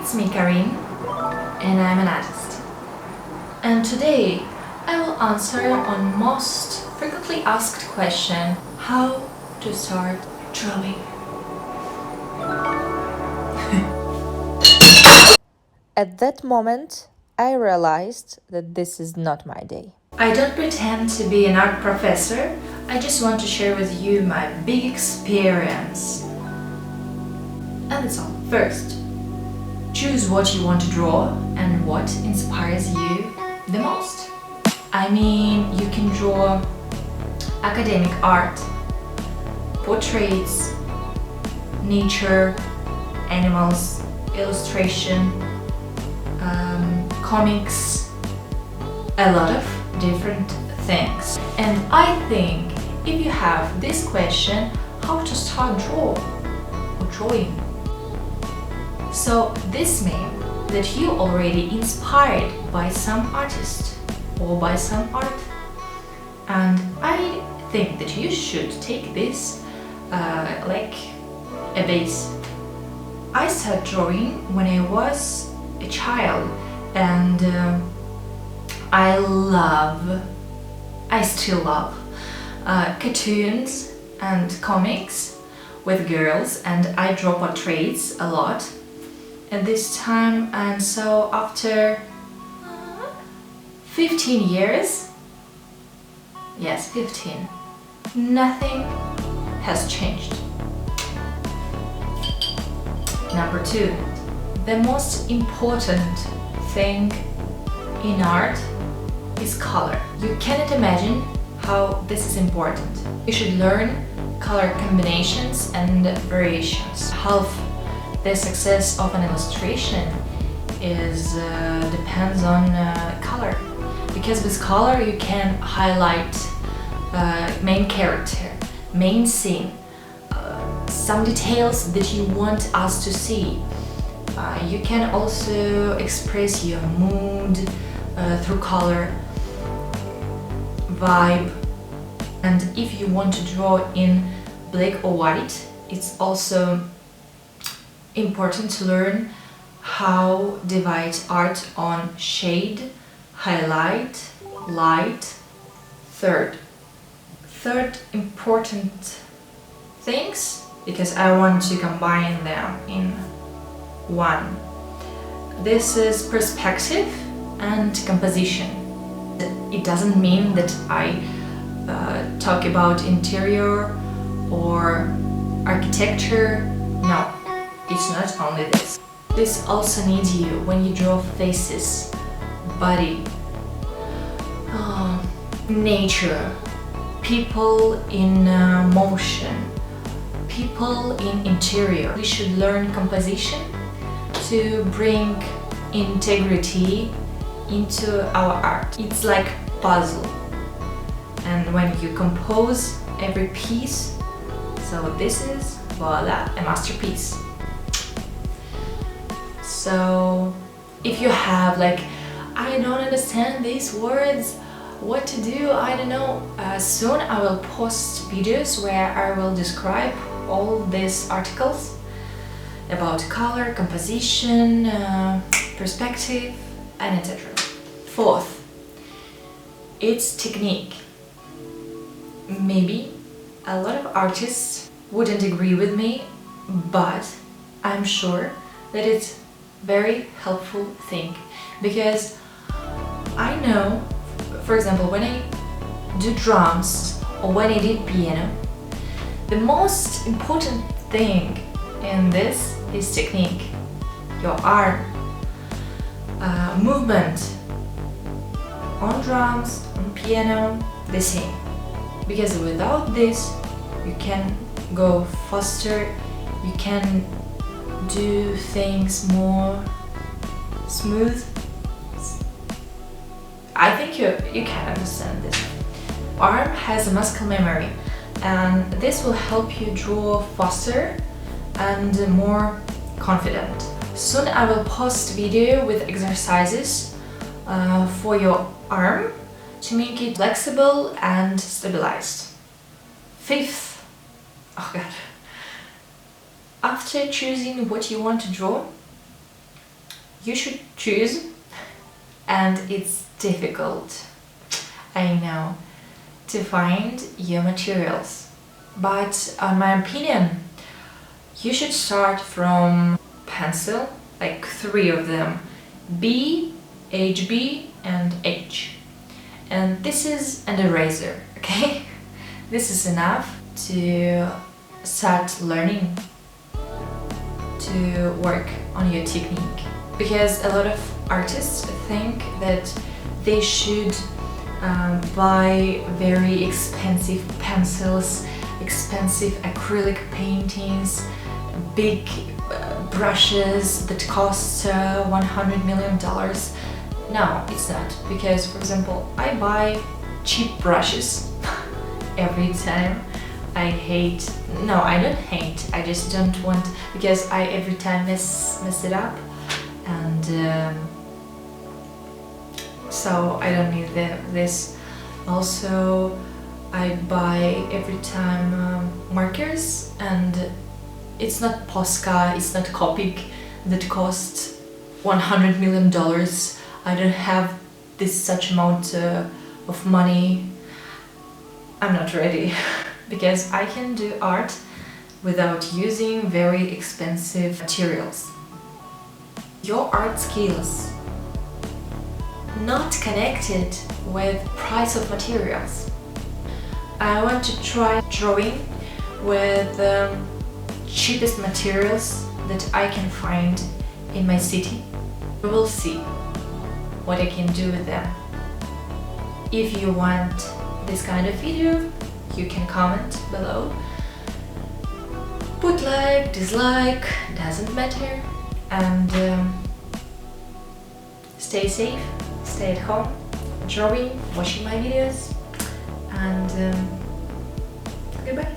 It's me, Karin, and I'm an artist. And today I will answer on most frequently asked question: how to start drawing. At that moment, I realized that this is not my day. I don't pretend to be an art professor, I just want to share with you my big experience. And that's all. First, choose what you want to draw and what inspires you the most. I mean, you can draw academic art, portraits, nature, animals, illustration, comics, a lot of different things. And I think if you have this question, how to start drawing. So this means that you already inspired by some artist or by some art. And I think that you should take this like a base. I started drawing when I was a child, and I still love cartoons and comics with girls, and I draw portraits a lot at this time. And so after 15 years, yes, 15, nothing has changed. Number 2, the most important thing in art is color. You cannot imagine how this is important. You should learn color combinations and variations. Half the success of an illustration depends on color, because with color you can highlight main character, main scene, some details that you want us to see. You can also express your mood through color, vibe. And if you want to draw in black or white, it's also important to learn how divide art on shade, highlight, light. Third important things, because I want to combine them in one. This is perspective and composition. It doesn't mean that I talk about interior or architecture. No, it's not only this. This also needs you when you draw faces, body, nature, people in motion, people in interior. We should learn composition to bring integrity into our art. It's like puzzle, and when you compose every piece, so this is, voila, a masterpiece. So if you have like, I don't understand these words, what to do, I don't know, soon I will post videos where I will describe all these articles about color, composition, perspective, and etc. Fourth, it's technique. Maybe a lot of artists wouldn't agree with me, but I'm sure that it's very helpful thing, because I know, for example, when I do drums or when I did piano, the most important thing in this is technique. Your arm, movement on drums, on piano, the same. Because without this, you can go faster, you can do things more smooth. I think you can understand this. Arm has a muscle memory, and this will help you draw faster and more confident. Soon I will post video with exercises for your arm to make it flexible and stabilized. Fifth, oh god, after choosing what you want to draw, you should choose, and it's difficult, I know, to find your materials. But in my opinion, you should start from pencil, like 3 of them, B, HB and H. And this is an eraser, okay? This is enough to start learning to work on your technique. Because a lot of artists think that they should buy very expensive pencils, expensive acrylic paintings, big brushes that cost $100 million. No, it's not. Because, for example, I buy cheap brushes every time. I don't hate, I just don't want, because I every time mess it up, and so I don't need this. Also, I buy every time markers, and it's not Posca, it's not Copic that cost $100 million. I don't have such amount of money. I'm not ready. Because I can do art without using very expensive materials. Your art skills not connected with price of materials. I want to try drawing with the cheapest materials that I can find in my city. We will see what I can do with them. If you want this kind of video, you can comment below. Put like, dislike, doesn't matter. And stay safe, stay at home, drawing, watching my videos, and goodbye.